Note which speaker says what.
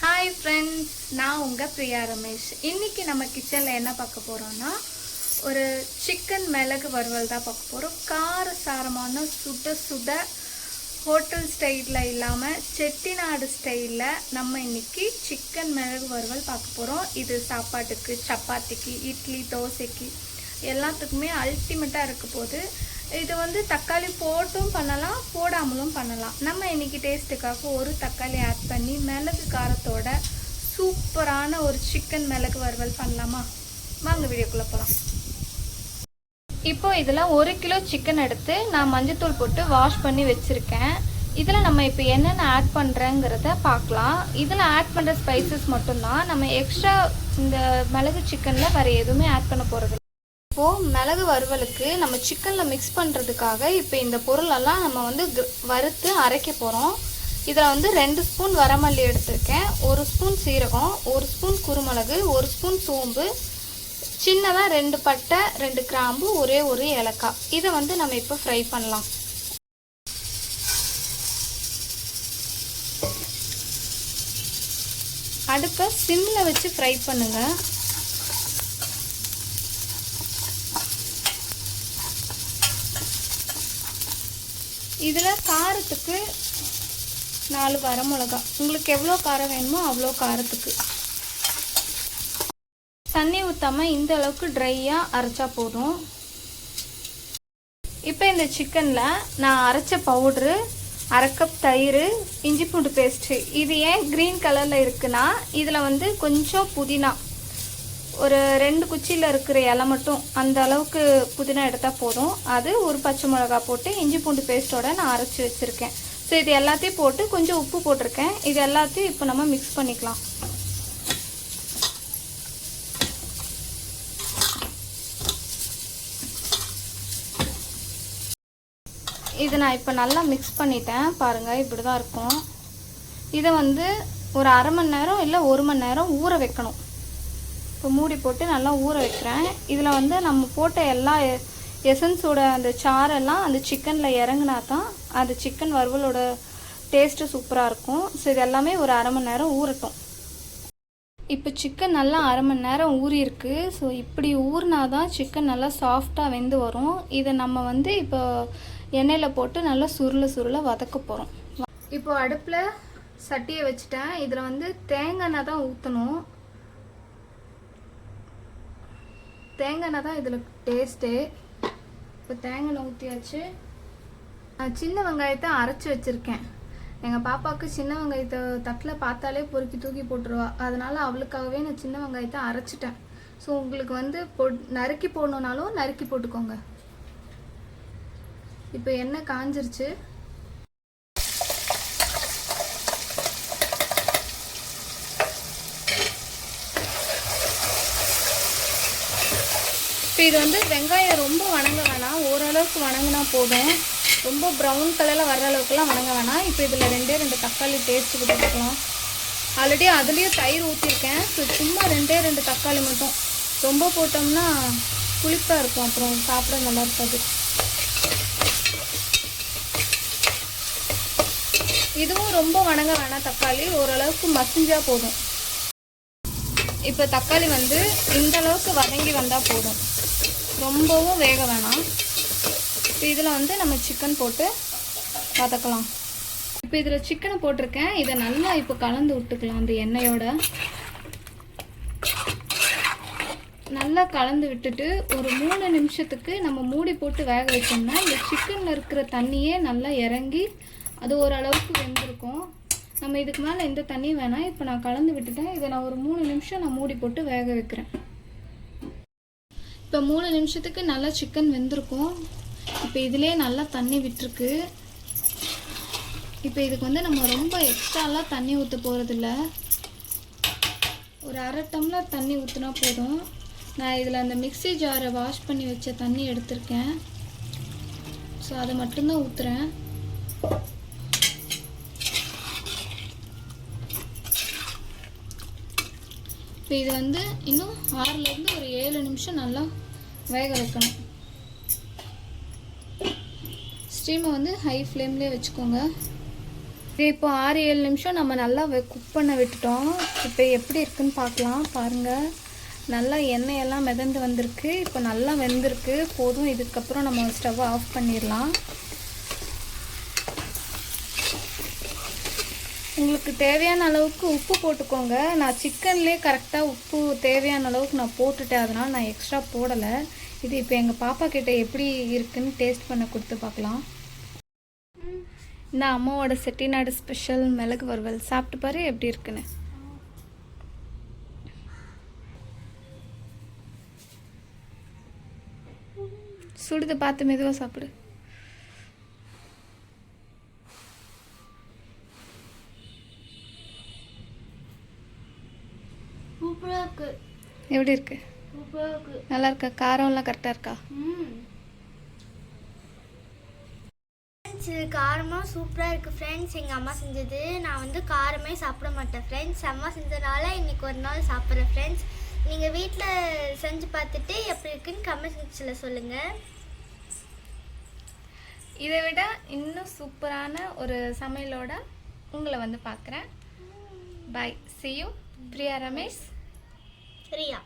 Speaker 1: Hi friends, நான் உங்கள் பிரியா ரமேஷ். இன்றைக்கி நம்ம கிச்சனில் என்ன பார்க்க போகிறோன்னா, ஒரு சிக்கன் மிளகு வறுவல் தான் பார்க்க போகிறோம். காரசாரமான சுட சுட ஹோட்டல் ஸ்டைலில் இல்லாமல் செட்டிநாடு ஸ்டைலில் நம்ம இன்றைக்கி சிக்கன் மிளகு வறுவல் பார்க்க போகிறோம். இது சாப்பாட்டுக்கு, சப்பாத்திக்கு, இட்லி, தோசைக்கு எல்லாத்துக்குமே அல்டிமேட்டாக இருக்க போது. இது வந்து தக்காளி போட்டும் பண்ணலாம், போடாமலும் பண்ணலாம். நம்ம இன்றைக்கி டேஸ்ட்டுக்காக ஒரு தக்காளி ஆட் பண்ணி மிளகு காரத்தோட சூப்பரான ஒரு சிக்கன் மிளகு வறுவல் பண்ணலாமா? வாங்க வீடியோக்குள்ளே போகலாம். இப்போ இதில் 1 கிலோ சிக்கன் எடுத்து நான் மஞ்சத்தூள் போட்டு வாஷ் பண்ணி வச்சுருக்கேன். இதில் நம்ம இப்போ என்னென்ன ஆட் பண்ணுறேங்கிறத பார்க்கலாம். இதில் ஆட் பண்ணுற ஸ்பைசஸ் மட்டும்தான். நம்ம எக்ஸ்ட்ரா இந்த மிளகு சிக்கனில் வேறு எதுவுமே ஆட் பண்ண போகிறது. இப்போது மிளகு வறுவலுக்கு நம்ம சிக்கனில் மிக்ஸ் பண்ணுறதுக்காக இப்போ இந்த பொருளெல்லாம் நம்ம வந்து வறுத்து அரைக்க போகிறோம். இதில் வந்து 2 ஸ்பூன் வரமல்லி எடுத்திருக்கேன், 1 ஸ்பூன் சீரகம், 1 ஸ்பூன் குருமிளகு, 1 ஸ்பூன் சோம்பு, சின்னதாக 2 பட்டை, 2 கிராம்பு, ஒரே ஒரு ஏலக்காய். இதை வந்து நம்ம இப்போ ஃப்ரை பண்ணலாம். அடுப்பை சிம்மில் வச்சு ஃப்ரை பண்ணுங்கள். இதில் காரத்துக்கு 4 வரமிளகா, உங்களுக்கு எவ்வளோ காரம் வேணுமோ அவ்வளோ காரத்துக்கு. தண்ணி ஊற்றாமல் இந்த அளவுக்கு ட்ரையாக அரைச்சா போதும். இப்போ இந்த சிக்கனில் நான் அரைச்ச பவுட்ரு, 1/2 கப் தயிர், இஞ்சி பூண்டு பேஸ்ட்டு. இது ஏன் க்ரீன் கலரில் இருக்குன்னா, இதில் வந்து கொஞ்சம் புதினா, ஒரு 2 குச்சியில் இருக்கிற இலை மட்டும், அந்த அளவுக்கு புதினா எடுத்தால் போதும். அது ஒரு பச்சை மிளகா போட்டு இஞ்சி பூண்டு பேஸ்ட்டோட நான் அரைச்சி வச்சுருக்கேன். ஸோ இது எல்லாத்தையும் போட்டு கொஞ்சம் உப்பு போட்டிருக்கேன். இது எல்லாத்தையும் இப்போ நம்ம மிக்ஸ் பண்ணிக்கலாம். இது நான் இப்போ நல்லா மிக்ஸ் பண்ணிட்டேன். பாருங்கள், இப்படி தான் இருக்கும். இதை வந்து ஒரு 1/2 மணி நேரம் இல்லை 1 மணி நேரம் ஊற வைக்கணும். இப்போ மூடி போட்டு நல்லா ஊற வைக்கிறேன். இதில் வந்து நம்ம போட்ட எல்லா எசன்ஸோட அந்த சாரெல்லாம் அந்த சிக்கனில் இறங்கினா தான் அந்த சிக்கன் வறுவலோட டேஸ்ட்டு சூப்பராக இருக்கும். ஸோ இது எல்லாமே ஒரு 1/2 மணி நேரம் ஊறட்டும். இப்போ சிக்கன் நல்லா 1/2 மணி நேரம் ஊறியிருக்கு. ஸோ இப்படி ஊறினா தான் சிக்கன் நல்லா சாஃப்டாக வெந்து வரும். இதை நம்ம வந்து இப்போ எண்ணெயில் போட்டு நல்லா சுருள வதக்க போகிறோம். இப்போ அடுப்பில் சட்டியை வச்சுட்டேன். இதில் வந்து தேங்காய் எண்ணெய் தான் ஊற்றணும். தேங்காய் எண்ணெய் தான் இதில் டேஸ்ட்டே. இப்போ தேங்காய் எண்ணெய் ஊற்றியாச்சு. நான் சின்ன வெங்காயத்தை அரைச்சி வச்சுருக்கேன். எங்கள் பாப்பாவுக்கு சின்ன வெங்காயத்தை தட்டில் பார்த்தாலே பொறுக்கி தூக்கி போட்டுருவா. அதனால் அவளுக்காகவே நான் சின்ன வெங்காயத்தை அரைச்சிட்டேன். ஸோ உங்களுக்கு வந்து நறுக்கி போடணுன்னாலும் நறுக்கி போட்டுக்கோங்க. இப்போ எண்ணெய் காஞ்சிருச்சு. இப்போ இது வந்து வெங்காயம் ரொம்ப வணங்க வேணாம், ஓரளவுக்கு வணங்கினா போதும். ரொம்ப ப்ரௌன் கலரில் வர்ற அளவுக்குலாம் வணங்க வேணாம். இப்போ இதில் 2 தக்காளி டேஸ்ட்டுக்கு போட்டுக்கலாம். ஆல்ரெடி அதுலேயும் தயிர் ஊற்றிருக்கேன். ஸோ சும்மா 2 தக்காளி மட்டும். ரொம்ப போட்டோம்னா புளிப்பாக இருக்கும், அப்புறம் சாப்பிட நல்லா இருக்காது. இதுவும் ரொம்ப வணங்க வேணாம், தக்காளி ஓரளவுக்கு மசிஞ்சால் போதும். இப்போ தக்காளி வந்து இந்த அளவுக்கு வதங்கி வந்தால் போதும், ரொம்பவும் வேக வேணாம். இப்போ இதில் வந்து நம்ம சிக்கன் போட்டு வதக்கலாம். இப்போ இதில் சிக்கனை போட்டிருக்கேன். இதை நல்லா இப்போ கலந்து விட்டுக்கலாம். அந்த எண்ணெயோட நல்லா கலந்து விட்டுட்டு ஒரு 3 நிமிஷத்துக்கு நம்ம மூடி போட்டு வேக வச்சோம்னா இந்த சிக்கனில் இருக்கிற தண்ணியே நல்லா இறங்கி அது ஓரளவுக்கு வெந்திருக்கும். நம்ம இதுக்கு மேலே எந்த தண்ணியும் வேணாம். இப்போ நான் கலந்து விட்டுட்டேன். இதை நான் ஒரு 3 நிமிஷம் நான் மூடி போட்டு வேக வைக்கிறேன். இப்போ 3 நிமிஷத்துக்கு நல்லா சிக்கன் வெந்திருக்கும். இப்போ இதிலே நல்லா தண்ணி விட்டுருக்கு. இப்போ இதுக்கு வந்து நம்ம ரொம்ப எக்ஸ்ட்ராலாம் தண்ணி ஊற்ற போகிறதில்ல. ஒரு 1/2 டம்ளர் தண்ணி ஊற்றினா போதும். நான் இதில் அந்த மிக்ஸி ஜாரை வாஷ் பண்ணி வச்ச தண்ணி எடுத்திருக்கேன். ஸோ அதை மட்டும்தான் ஊற்றுறேன். இப்போ இது வந்து இன்னும் 6லேருந்து ஒரு 7 நிமிஷம் நல்லா வேக வைக்கணும். ஸ்டீமை வந்து ஹை ஃப்ளேம்லேயே வச்சுக்கோங்க. இப்போ 6-7 நிமிஷம் நம்ம நல்லா குக் பண்ண விட்டுட்டோம். இப்போ எப்படி இருக்குன்னு பார்க்கலாம். பாருங்கள், நல்லா எண்ணெயெல்லாம் மிதந்து வந்திருக்கு. இப்போ நல்லா வெந்திருக்கு. போதும், இதுக்கப்புறம் நம்ம ஸ்டவ்வை ஆஃப் பண்ணிடலாம். உங்களுக்கு தேவையான அளவுக்கு உப்பு போட்டுக்கோங்க. நான் சிக்கன்லேயே கரெக்டாக உப்பு தேவையான அளவுக்கு நான் போட்டுட்டேன், அதனால் நான் எக்ஸ்ட்ரா போடலை. இது இப்போ எங்கள் பாப்பா கிட்ட எப்படி இருக்குன்னு டேஸ்ட் பண்ண கொடுத்து பார்க்கலாம். இந்த அம்மாவோட செட்டிநாடு ஸ்பெஷல் மிளகு வறுவல் சாப்பிட்டு பாரு எப்படி இருக்குன்னு. சுடுது, பார்த்து மெதுவாக சாப்பிடு. எப்படி இருக்கு? நல்லா இருக்கா? காரம்லாம் கரெக்டாக இருக்கா?
Speaker 2: இது காரமாக சூப்பராக இருக்குது ஃப்ரெண்ட்ஸ். எங்கள் அம்மா செஞ்சது. நான் வந்து காரமே சாப்பிட மாட்டேன் ஃப்ரெண்ட்ஸ். அம்மா செஞ்சதுனால இன்றைக்கி ஒரு நாள் சாப்பிட்றேன் ஃப்ரெண்ட்ஸ். நீங்கள் வீட்டில் செஞ்சு பார்த்துட்டு எப்படி இருக்குன்னு கமெண்ட் செக்ஷனில் சொல்லுங்கள்.
Speaker 1: இதை விட இன்னும் சூப்பரான ஒரு சமையலோட உங்களை வந்து பார்க்குறேன். பாய், see you. பிரியா ரமேஷ்,
Speaker 2: ரியா.